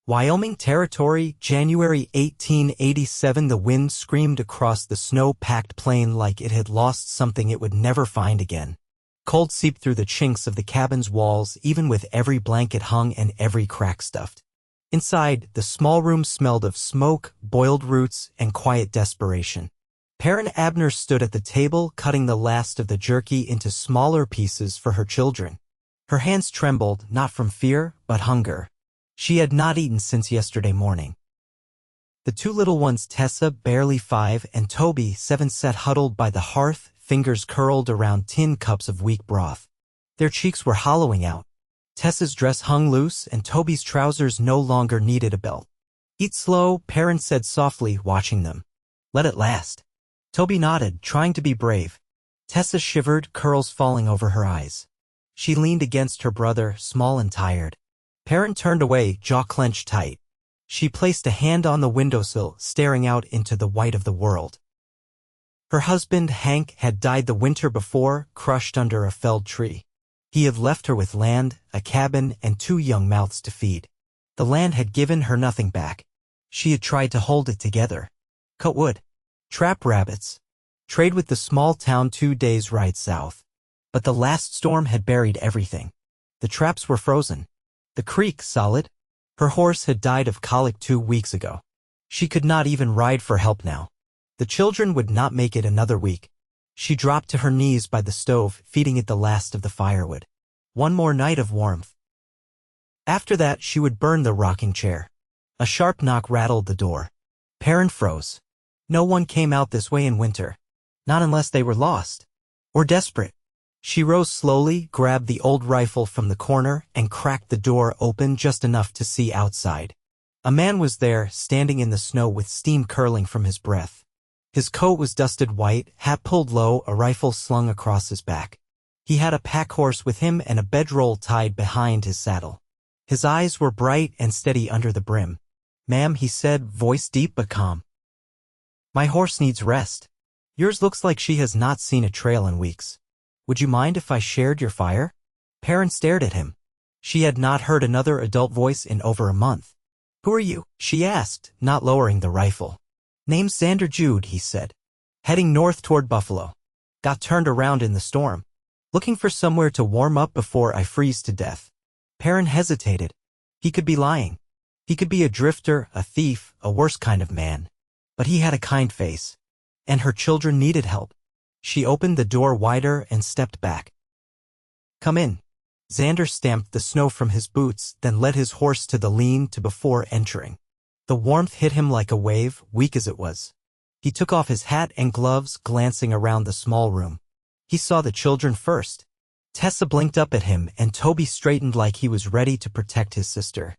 Wyoming Territory, January 1887. The wind screamed across the snow-packed plain like it had lost something it would never find again. Cold seeped through the chinks of the cabin's walls, even with every blanket hung and every crack stuffed. Inside, the small room smelled of smoke, boiled roots, and quiet desperation. Perrin Abner stood at the table, cutting the last of the jerky into smaller pieces for her children. Her hands trembled, not from fear, but hunger. She had not eaten since yesterday morning. The two little ones, Tessa, barely 5, and Toby, 7, sat huddled by the hearth, fingers curled around tin cups of weak broth. Their cheeks were hollowing out. Tessa's dress hung loose, and Toby's trousers no longer needed a belt. "Eat slow," Perrin said softly, watching them. "Let it last." Toby nodded, trying to be brave. Tessa shivered, curls falling over her eyes. She leaned against her brother, small and tired. Perrin turned away, jaw clenched tight. She placed a hand on the windowsill, staring out into the white of the world. Her husband, Hank, had died the winter before, crushed under a felled tree. He had left her with land, a cabin, and 2 young mouths to feed. The land had given her nothing back. She had tried to hold it together. Cut wood. Trap rabbits. Trade with the small town 2 days' ride south. But the last storm had buried everything. The traps were frozen. The creek solid. Her horse had died of colic 2 weeks ago. She could not even ride for help now. The children would not make it another week. She dropped to her knees by the stove, feeding it the last of the firewood. One more night of warmth. After that, she would burn the rocking chair. A sharp knock rattled the door. Perrin froze. No one came out this way in winter. Not unless they were lost. Or desperate. She rose slowly, grabbed the old rifle from the corner, and cracked the door open just enough to see outside. A man was there, standing in the snow with steam curling from his breath. His coat was dusted white, hat pulled low, a rifle slung across his back. He had a pack horse with him and a bedroll tied behind his saddle. His eyes were bright and steady under the brim. "Ma'am," he said, voice deep but calm. "My horse needs rest. Yours looks like she has not seen a trail in weeks. Would you mind if I shared your fire?" Perrin stared at him. She had not heard another adult voice in over a month. "Who are you?" she asked, not lowering the rifle. "Name's Xander Jude," he said. "Heading north toward Buffalo. Got turned around in the storm. Looking for somewhere to warm up before I freeze to death." Perrin hesitated. He could be lying. He could be a drifter, a thief, a worse kind of man. But he had a kind face. And her children needed help. She opened the door wider and stepped back. "Come in." Xander stamped the snow from his boots, then led his horse to the lean-to before entering. The warmth hit him like a wave, weak as it was. He took off his hat and gloves, glancing around the small room. He saw the children first. Tessa blinked up at him, and Toby straightened like he was ready to protect his sister.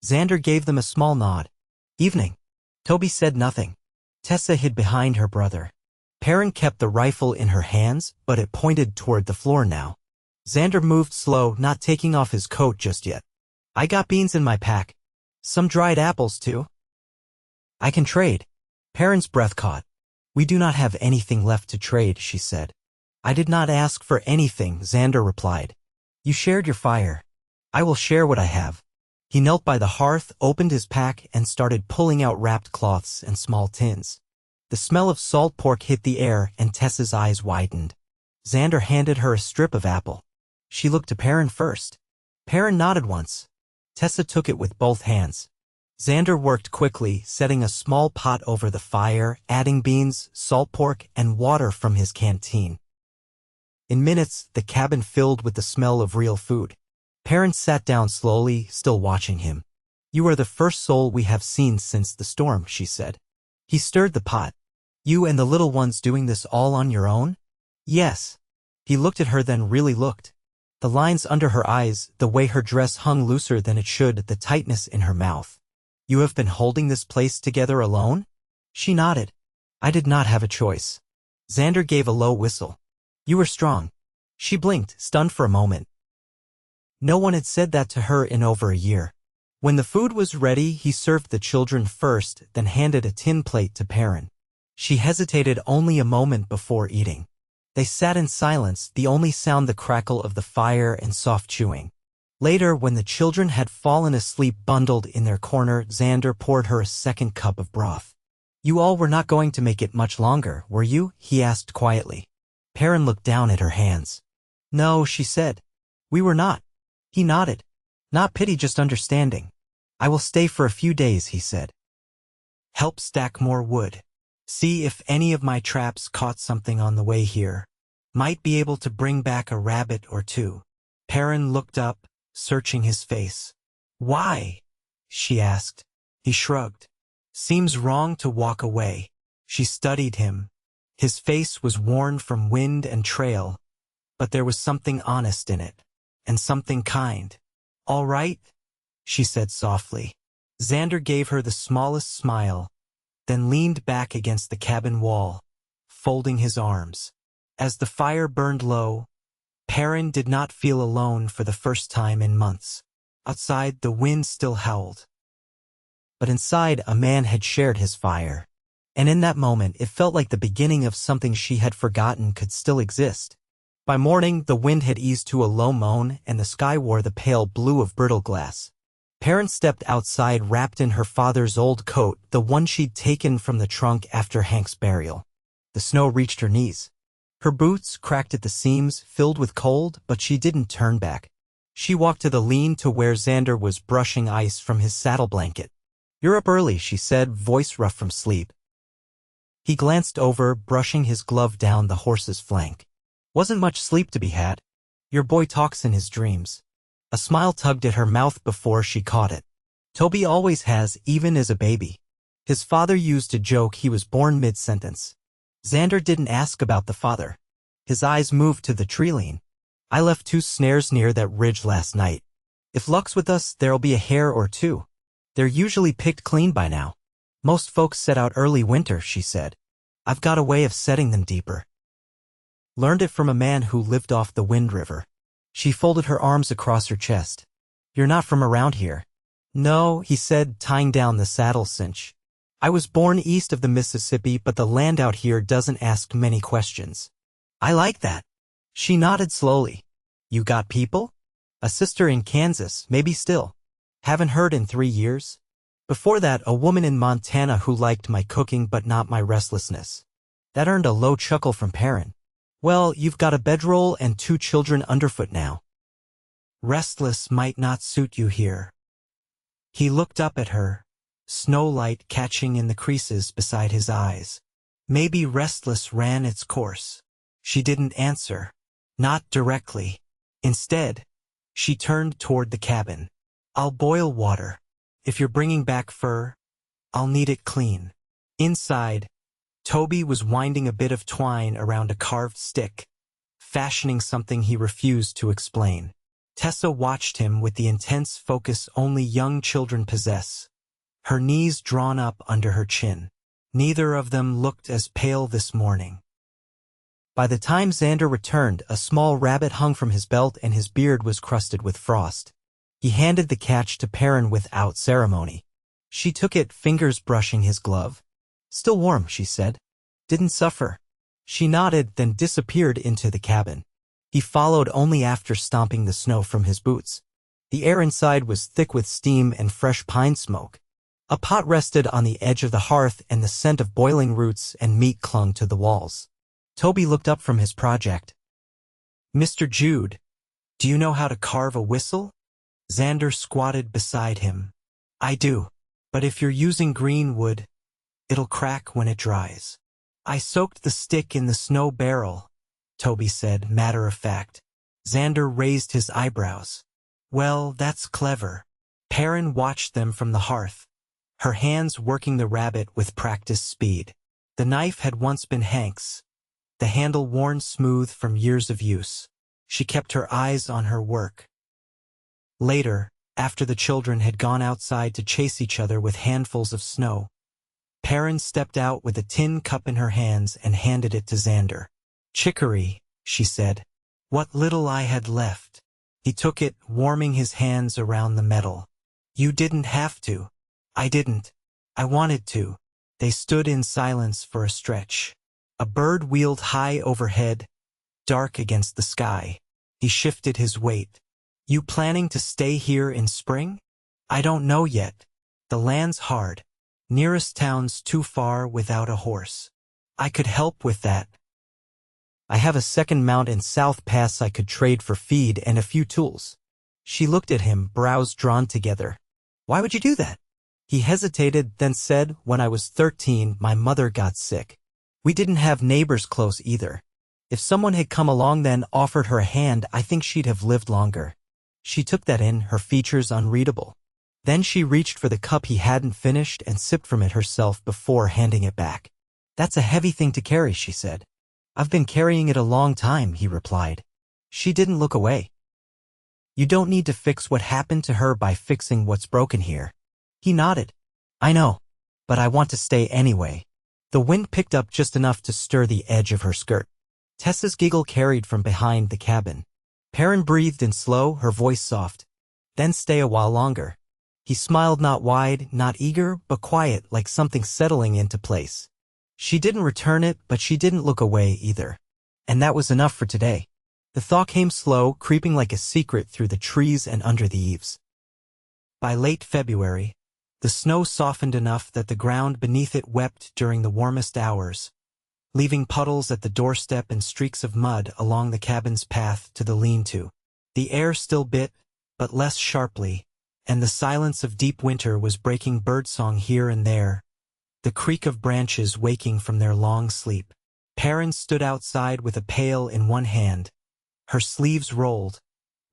Xander gave them a small nod. "Evening." Toby said nothing. Tessa hid behind her brother. Perrin kept the rifle in her hands, but it pointed toward the floor now. Xander moved slow, not taking off his coat just yet. "I got beans in my pack. Some dried apples, too. I can trade." Perrin's breath caught. "We do not have anything left to trade," she said. "I did not ask for anything," Xander replied. "You shared your fire. I will share what I have." He knelt by the hearth, opened his pack, and started pulling out wrapped cloths and small tins. The smell of salt pork hit the air, and Tessa's eyes widened. Xander handed her a strip of apple. She looked to Perrin first. Perrin nodded once. Tessa took it with both hands. Xander worked quickly, setting a small pot over the fire, adding beans, salt pork, and water from his canteen. In minutes, the cabin filled with the smell of real food. Perrin sat down slowly, still watching him. "You are the first soul we have seen since the storm," she said. He stirred the pot. "You and the little ones doing this all on your own?" "Yes." He looked at her, then really looked. The lines under her eyes, the way her dress hung looser than it should, the tightness in her mouth. "You have been holding this place together alone?" She nodded. "I did not have a choice." Xander gave a low whistle. "You were strong." She blinked, stunned for a moment. No one had said that to her in over a year. When the food was ready, he served the children first, then handed a tin plate to Perrin. She hesitated only a moment before eating. They sat in silence, the only sound the crackle of the fire and soft chewing. Later, when the children had fallen asleep bundled in their corner, Xander poured her a second cup of broth. "You all were not going to make it much longer, were you?" he asked quietly. Perrin looked down at her hands. "No," she said. "We were not." He nodded. "Not pity, just understanding." "I will stay for a few days," he said. "Help stack more wood. See if any of my traps caught something on the way here. Might be able to bring back a rabbit or two." Perrin looked up, searching his face. "Why?" she asked. He shrugged. "Seems wrong to walk away." She studied him. His face was worn from wind and trail, but there was something honest in it, and something kind. "All right," she said softly. Xander gave her the smallest smile, then leaned back against the cabin wall, folding his arms. As the fire burned low, Perrin did not feel alone for the first time in months. Outside, the wind still howled. But inside, a man had shared his fire. And in that moment, it felt like the beginning of something she had forgotten could still exist. By morning, the wind had eased to a low moan, and the sky wore the pale blue of brittle glass. Perrin stepped outside wrapped in her father's old coat, the one she'd taken from the trunk after Hank's burial. The snow reached her knees. Her boots cracked at the seams, filled with cold, but she didn't turn back. She walked to the lean-to where Xander was brushing ice from his saddle blanket. "You're up early," she said, voice rough from sleep. He glanced over, brushing his glove down the horse's flank. "Wasn't much sleep to be had. Your boy talks in his dreams." A smile tugged at her mouth before she caught it. "Toby always has, even as a baby." His father used to joke he was born mid-sentence. Xander didn't ask about the father. His eyes moved to the tree line. "I left 2 snares near that ridge last night. If luck's with us, there'll be a hare or 2. They're usually picked clean by now. Most folks set out early winter," she said. "I've got a way of setting them deeper. Learned it from a man who lived off the Wind River." She folded her arms across her chest. "You're not from around here." "No," he said, tying down the saddle cinch. "I was born east of the Mississippi, but the land out here doesn't ask many questions." "I like that." She nodded slowly. "You got people?" "A sister in Kansas, maybe still. Haven't heard in 3 years. Before that, a woman in Montana who liked my cooking but not my restlessness." That earned a low chuckle from Perrin. "Well, you've got a bedroll and 2 children underfoot now. Restless might not suit you here." He looked up at her, snowlight catching in the creases beside his eyes. "Maybe restless ran its course." She didn't answer. Not directly. Instead, she turned toward the cabin. "I'll boil water. If you're bringing back fur, I'll need it clean." Inside, Toby was winding a bit of twine around a carved stick, fashioning something he refused to explain. Tessa watched him with the intense focus only young children possess, her knees drawn up under her chin. Neither of them looked as pale this morning. By the time Xander returned, a small rabbit hung from his belt and his beard was crusted with frost. He handed the catch to Perrin without ceremony. She took it, fingers brushing his glove. "Still warm," she said. "Didn't suffer." She nodded, then disappeared into the cabin. He followed only after stomping the snow from his boots. The air inside was thick with steam and fresh pine smoke. A pot rested on the edge of the hearth and the scent of boiling roots and meat clung to the walls. Toby looked up from his project. "Mr. Jude, do you know how to carve a whistle?" Xander squatted beside him. "I do. But if you're using green wood, it'll crack when it dries." "I soaked the stick in the snow barrel," Toby said, matter of fact. Xander raised his eyebrows. "Well, that's clever." Perrin watched them from the hearth, her hands working the rabbit with practiced speed. The knife had once been Hank's, the handle worn smooth from years of use. She kept her eyes on her work. Later, after the children had gone outside to chase each other with handfuls of snow, Perrin stepped out with a tin cup in her hands and handed it to Xander. "Chicory," she said. "What little I had left." He took it, warming his hands around the metal. "You didn't have to." "I didn't. I wanted to." They stood in silence for a stretch. A bird wheeled high overhead, dark against the sky. He shifted his weight. You planning to stay here in spring? I don't know yet. The land's hard. Nearest town's too far without a horse. I could help with that. I have a second mount in South Pass I could trade for feed and a few tools. She looked at him, brows drawn together. Why would you do that? He hesitated, then said, when I was 13, my mother got sick. We didn't have neighbors close either. If someone had come along then offered her a hand, I think she'd have lived longer. She took that in, her features unreadable. Then she reached for the cup he hadn't finished and sipped from it herself before handing it back. That's a heavy thing to carry, she said. I've been carrying it a long time, he replied. She didn't look away. You don't need to fix what happened to her by fixing what's broken here. He nodded. I know, but I want to stay anyway. The wind picked up just enough to stir the edge of her skirt. Tessa's giggle carried from behind the cabin. Perrin breathed in slow, her voice soft. Then stay a while longer. He smiled, not wide, not eager, but quiet, like something settling into place. She didn't return it, but she didn't look away either. And that was enough for today. The thaw came slow, creeping like a secret through the trees and under the eaves. By late February, the snow softened enough that the ground beneath it wept during the warmest hours, leaving puddles at the doorstep and streaks of mud along the cabin's path to the lean-to. The air still bit, but less sharply, and the silence of deep winter was breaking birdsong here and there, the creak of branches waking from their long sleep. Perrin stood outside with a pail in one hand, her sleeves rolled,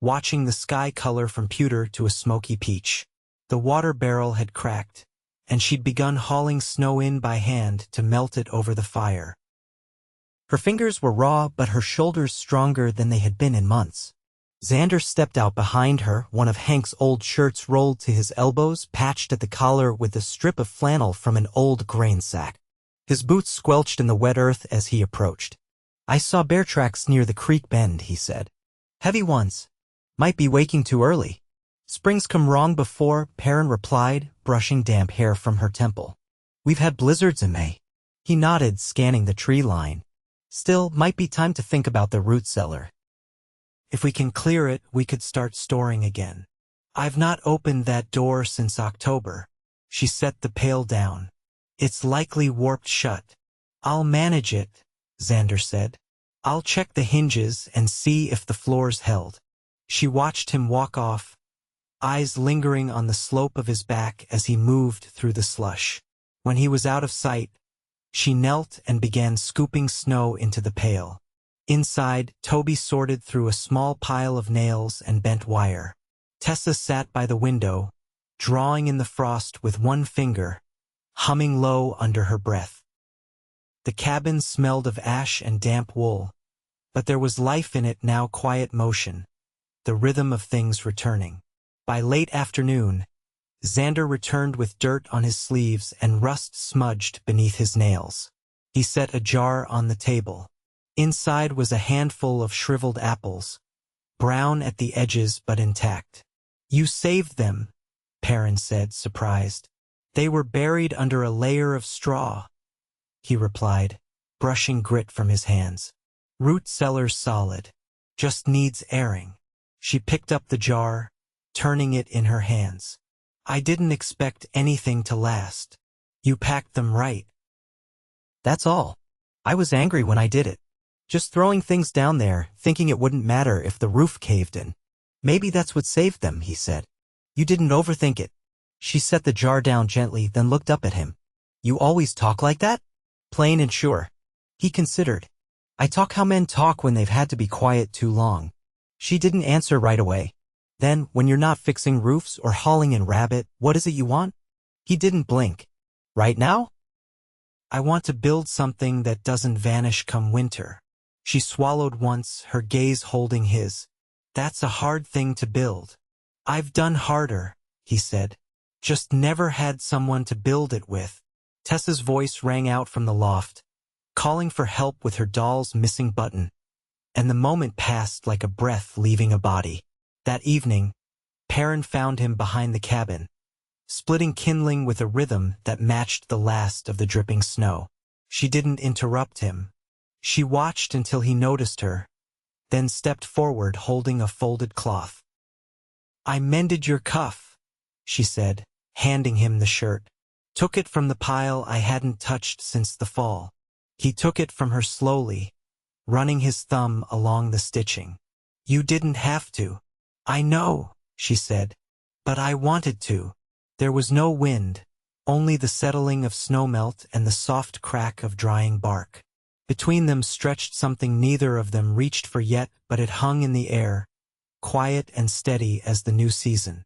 watching the sky color from pewter to a smoky peach. The water barrel had cracked, and she'd begun hauling snow in by hand to melt it over the fire. Her fingers were raw, but her shoulders stronger than they had been in months. Xander stepped out behind her, one of Hank's old shirts rolled to his elbows, patched at the collar with a strip of flannel from an old grain sack. His boots squelched in the wet earth as he approached. I saw bear tracks near the creek bend, he said. Heavy ones. Might be waking too early. Spring's come wrong before, Perrin replied, brushing damp hair from her temple. We've had blizzards in May. He nodded, scanning the tree line. Still, might be time to think about the root cellar. If we can clear it, we could start storing again. I've not opened that door since October. She set the pail down. It's likely warped shut. I'll manage it, Xander said. I'll check the hinges and see if the floor's held. She watched him walk off, eyes lingering on the slope of his back as he moved through the slush. When he was out of sight, she knelt and began scooping snow into the pail. Inside, Toby sorted through a small pile of nails and bent wire. Tessa sat by the window, drawing in the frost with one finger, humming low under her breath. The cabin smelled of ash and damp wool, but there was life in it now, quiet motion, the rhythm of things returning. By late afternoon, Xander returned with dirt on his sleeves and rust smudged beneath his nails. He set a jar on the table. Inside was a handful of shriveled apples, brown at the edges but intact. You saved them, Perrin said, surprised. They were buried under a layer of straw, he replied, brushing grit from his hands. Root cellar's solid, just needs airing. She picked up the jar, turning it in her hands. I didn't expect anything to last. You packed them right. That's all. I was angry when I did it. Just throwing things down there, thinking it wouldn't matter if the roof caved in. Maybe that's what saved them, he said. You didn't overthink it. She set the jar down gently, then looked up at him. You always talk like that? Plain and sure. He considered. I talk how men talk when they've had to be quiet too long. She didn't answer right away. Then, when you're not fixing roofs or hauling in rabbit, what is it you want? He didn't blink. Right now? I want to build something that doesn't vanish come winter. She swallowed once, her gaze holding his. That's a hard thing to build. I've done harder, he said. Just never had someone to build it with. Tessa's voice rang out from the loft, calling for help with her doll's missing button. And the moment passed like a breath leaving a body. That evening, Perrin found him behind the cabin, splitting kindling with a rhythm that matched the last of the dripping snow. She didn't interrupt him. She watched until he noticed her, then stepped forward holding a folded cloth. I mended your cuff, she said, handing him the shirt. Took it from the pile I hadn't touched since the fall. He took it from her slowly, running his thumb along the stitching. You didn't have to. I know, she said. But I wanted to. There was no wind, only the settling of snowmelt and the soft crack of drying bark. Between them stretched something neither of them reached for yet, but it hung in the air, quiet and steady as the new season.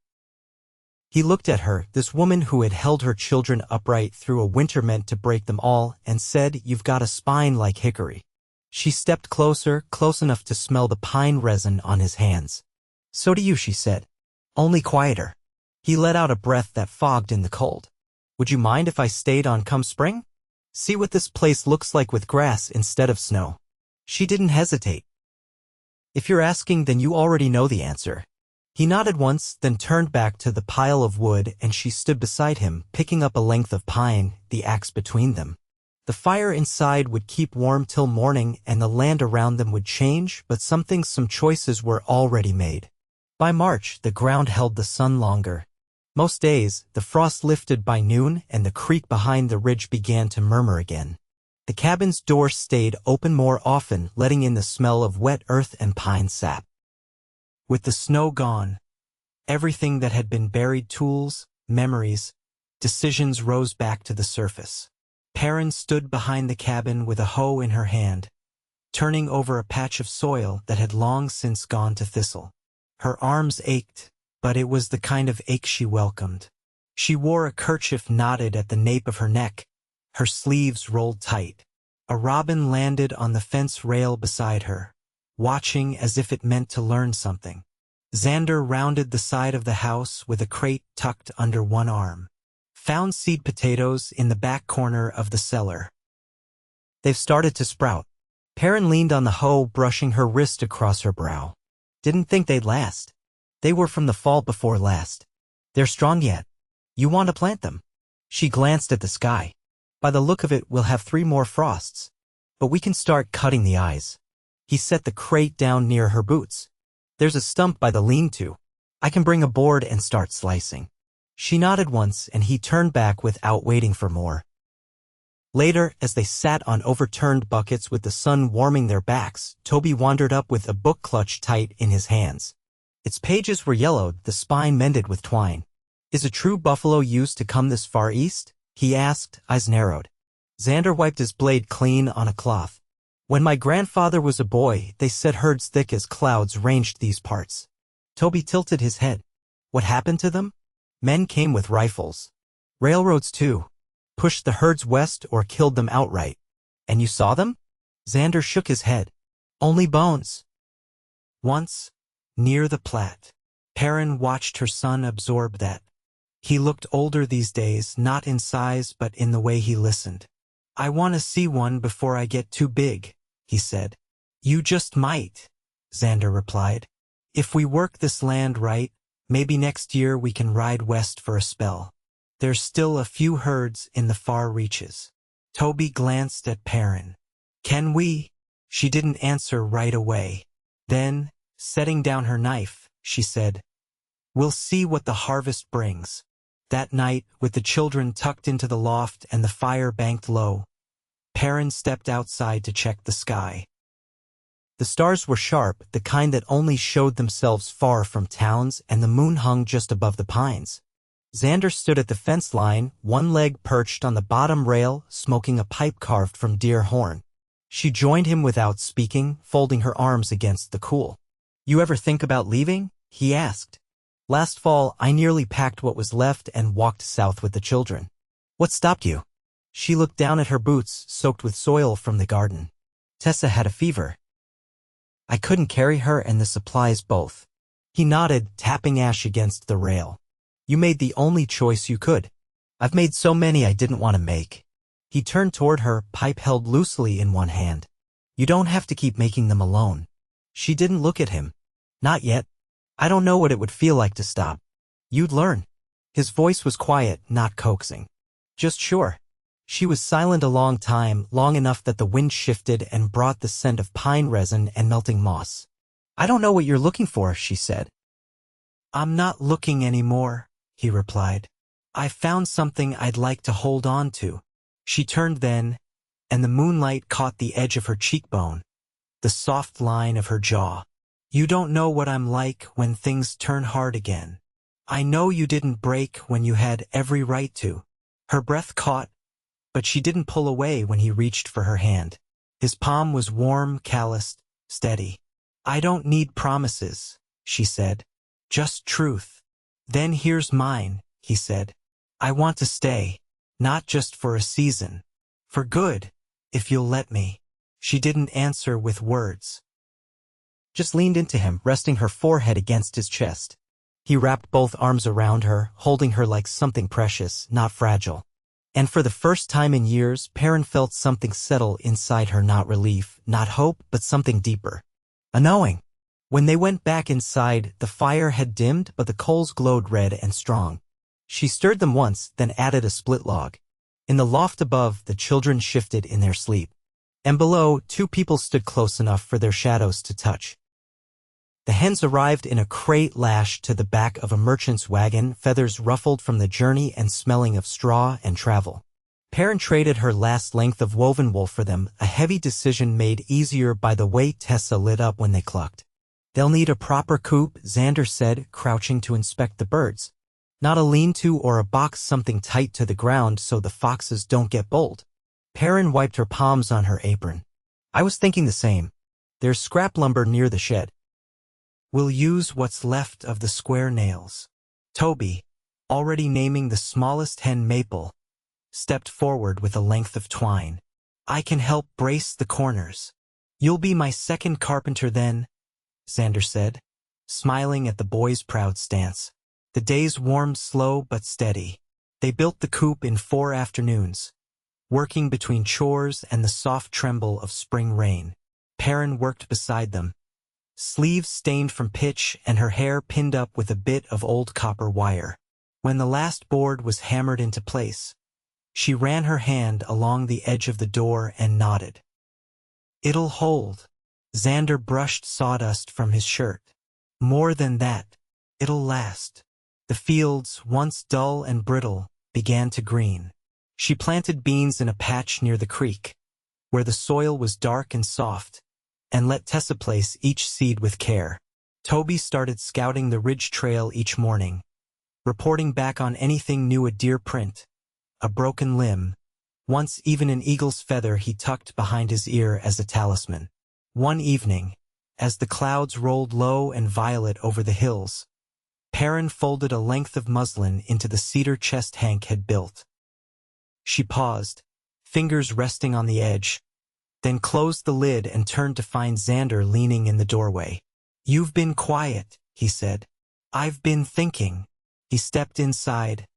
He looked at her, this woman who had held her children upright through a winter meant to break them all, and said, "You've got a spine like hickory." She stepped closer, close enough to smell the pine resin on his hands. "So do you," she said. "Only quieter." He let out a breath that fogged in the cold. "Would you mind if I stayed on come spring? See what this place looks like with grass instead of snow." She didn't hesitate. "If you're asking, then you already know the answer." He nodded once, then turned back to the pile of wood, and she stood beside him, picking up a length of pine, the axe between them. The fire inside would keep warm till morning, and the land around them would change, but some choices were already made. By March, the ground held the sun longer. Most days, the frost lifted by noon, and the creek behind the ridge began to murmur again. The cabin's door stayed open more often, letting in the smell of wet earth and pine sap. With the snow gone, everything that had been buried, tools, memories, decisions, rose back to the surface. Perrin stood behind the cabin with a hoe in her hand, turning over a patch of soil that had long since gone to thistle. Her arms ached, but it was the kind of ache she welcomed. She wore a kerchief knotted at the nape of her neck, her sleeves rolled tight. A robin landed on the fence rail beside her, watching as if it meant to learn something. Xander rounded the side of the house with a crate tucked under one arm. Found seed potatoes in the back corner of the cellar. They've started to sprout. Perrin leaned on the hoe, brushing her wrist across her brow. Didn't think they'd last. They were from the fall before last. They're strong yet. You want to plant them? She glanced at the sky. By the look of it, we'll have 3 more frosts. But we can start cutting the eyes. He set the crate down near her boots. There's a stump by the lean-to. I can bring a board and start slicing. She nodded once, and he turned back without waiting for more. Later, as they sat on overturned buckets with the sun warming their backs, Toby wandered up with a book clutched tight in his hands. Its pages were yellowed, the spine mended with twine. "Is a true buffalo used to come this far east?" he asked, eyes narrowed. Xander wiped his blade clean on a cloth. "When my grandfather was a boy, they said herds thick as clouds ranged these parts." Toby tilted his head. "What happened to them?" "Men came with rifles. Railroads too. Pushed the herds west or killed them outright." "And you saw them?" Xander shook his head. "Only bones." Once, near the Platte, Perrin watched her son absorb that. He looked older these days, not in size but in the way he listened. "I want to see one before I get too big," he said. "You just might," Xander replied. "If we work this land right, maybe next year we can ride west for a spell. There's still a few herds in the far reaches." Toby glanced at Perrin. "Can we?" She didn't answer right away. Then, setting down her knife, she said, "We'll see what the harvest brings." That night, with the children tucked into the loft and the fire banked low, Perrin stepped outside to check the sky. The stars were sharp, the kind that only showed themselves far from towns, and the moon hung just above the pines. Xander stood at the fence line, one leg perched on the bottom rail, smoking a pipe carved from deer horn. She joined him without speaking, folding her arms against the cool. "You ever think about leaving?" he asked. "Last fall, I nearly packed what was left and walked south with the children." "What stopped you?" She looked down at her boots, soaked with soil from the garden. "Tessa had a fever. I couldn't carry her and the supplies both." He nodded, tapping ash against the rail. "You made the only choice you could. I've made so many I didn't want to make." He turned toward her, pipe held loosely in one hand. "You don't have to keep making them alone." She didn't look at him. "Not yet. I don't know what it would feel like to stop." "You'd learn." His voice was quiet, not coaxing. "Just sure." She was silent a long time, long enough that the wind shifted and brought the scent of pine resin and melting moss. "I don't know what you're looking for," she said. "I'm not looking anymore," he replied. "I found something I'd like to hold on to." She turned then, and the moonlight caught the edge of her cheekbone, the soft line of her jaw. "You don't know what I'm like when things turn hard again. I know you didn't break when you had every right to." Her breath caught, but she didn't pull away when he reached for her hand. His palm was warm, calloused, steady. "I don't need promises," she said. "Just truth." "Then here's mine," he said. "I want to stay, not just for a season. For good, if you'll let me." She didn't answer with words. Just leaned into him, resting her forehead against his chest. He wrapped both arms around her, holding her like something precious, not fragile. And for the first time in years, Perrin felt something settle inside her, not relief, not hope, but something deeper. A knowing. When they went back inside, the fire had dimmed, but the coals glowed red and strong. She stirred them once, then added a split log. In the loft above, the children shifted in their sleep. And below, two people stood close enough for their shadows to touch. The hens arrived in a crate lashed to the back of a merchant's wagon, feathers ruffled from the journey and smelling of straw and travel. Perrin traded her last length of woven wool for them, a heavy decision made easier by the way Tessa lit up when they clucked. "They'll need a proper coop," Xander said, crouching to inspect the birds. "Not a lean-to or a box, something tight to the ground so the foxes don't get bold." Perrin wiped her palms on her apron. "I was thinking the same. There's scrap lumber near the shed. We'll use what's left of the square nails." Toby, already naming the smallest hen Maple, stepped forward with a length of twine. "I can help brace the corners." "You'll be my second carpenter then," Xander said, smiling at the boy's proud stance. The days warmed slow but steady. They built the coop in 4 afternoons, working between chores and the soft tremble of spring rain. Perrin worked beside them, sleeves stained from pitch and her hair pinned up with a bit of old copper wire. When the last board was hammered into place, she ran her hand along the edge of the door and nodded. "It'll hold." Xander brushed sawdust from his shirt. "More than that, it'll last." The fields, once dull and brittle, began to green. She planted beans in a patch near the creek, where the soil was dark and soft, and let Tessa place each seed with care. Toby started scouting the ridge trail each morning, reporting back on anything new: a deer print, a broken limb, once even an eagle's feather he tucked behind his ear as a talisman. One evening, as the clouds rolled low and violet over the hills, Perrin folded a length of muslin into the cedar chest Hank had built. She paused, fingers resting on the edge, then closed the lid and turned to find Xander leaning in the doorway. "You've been quiet," he said. "I've been thinking." He stepped inside,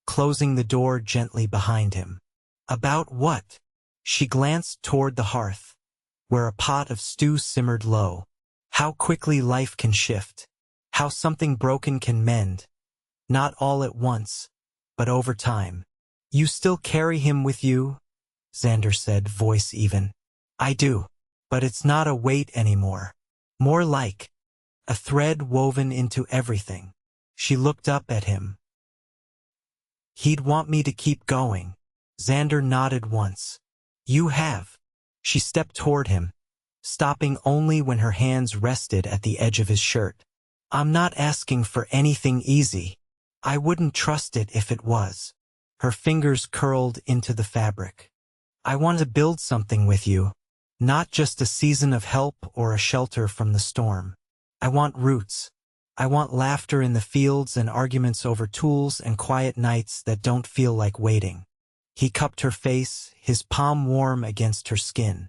closing the door gently behind him. "About what?" She glanced toward the hearth, where a pot of stew simmered low. "How quickly life can shift. How something broken can mend. Not all at once, but over time." "You still carry him with you?" Xander said, voice even. "I do, but it's not a weight anymore. More like a thread woven into everything." She looked up at him. "He'd want me to keep going." Xander nodded once. "You have." She stepped toward him, stopping only when her hands rested at the edge of his shirt. "I'm not asking for anything easy. I wouldn't trust it if it was." Her fingers curled into the fabric. "I want to build something with you. Not just a season of help or a shelter from the storm. I want roots. I want laughter in the fields and arguments over tools and quiet nights that don't feel like waiting." He cupped her face, his palm warm against her skin.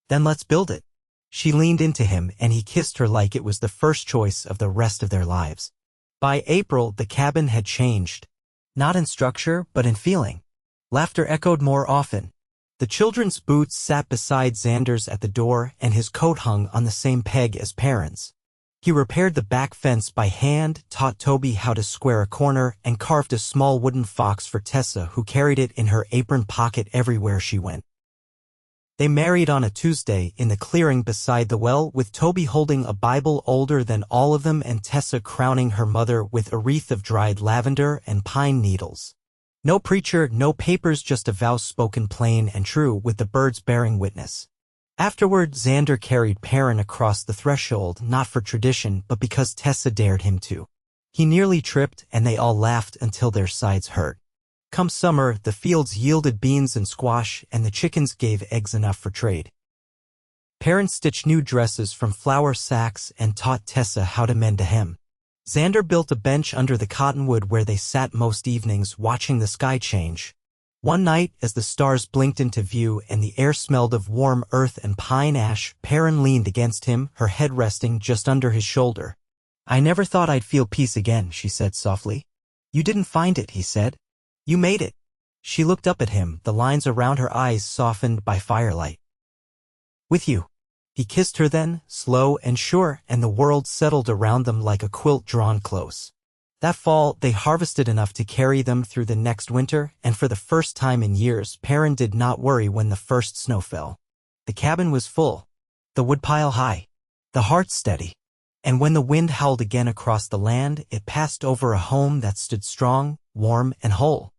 "Then let's build it." She leaned into him and he kissed her like it was the first choice of the rest of their lives. By April, the cabin had changed. Not in structure, but in feeling. Laughter echoed more often. The children's boots sat beside Xander's at the door and his coat hung on the same peg as Perrin's. He repaired the back fence by hand, taught Toby how to square a corner, and carved a small wooden fox for Tessa, who carried it in her apron pocket everywhere she went. They married on a Tuesday in the clearing beside the well, with Toby holding a Bible older than all of them and Tessa crowning her mother with a wreath of dried lavender and pine needles. No preacher, no papers, just a vow spoken plain and true, with the birds bearing witness. Afterward, Xander carried Perrin across the threshold, not for tradition, but because Tessa dared him to. He nearly tripped, and they all laughed until their sides hurt. Come summer, the fields yielded beans and squash, and the chickens gave eggs enough for trade. Perrin stitched new dresses from flour sacks and taught Tessa how to mend a hem. Xander built a bench under the cottonwood where they sat most evenings, watching the sky change. One night, as the stars blinked into view and the air smelled of warm earth and pine ash, Perrin leaned against him, her head resting just under his shoulder. "I never thought I'd feel peace again," she said softly. "You didn't find it," he said. "You made it." She looked up at him, the lines around her eyes softened by firelight. "With you." He kissed her then, slow and sure, and the world settled around them like a quilt drawn close. That fall, they harvested enough to carry them through the next winter, and for the first time in years, Perrin did not worry when the first snow fell. The cabin was full, the woodpile high, the hearth steady, and when the wind howled again across the land, it passed over a home that stood strong, warm, and whole.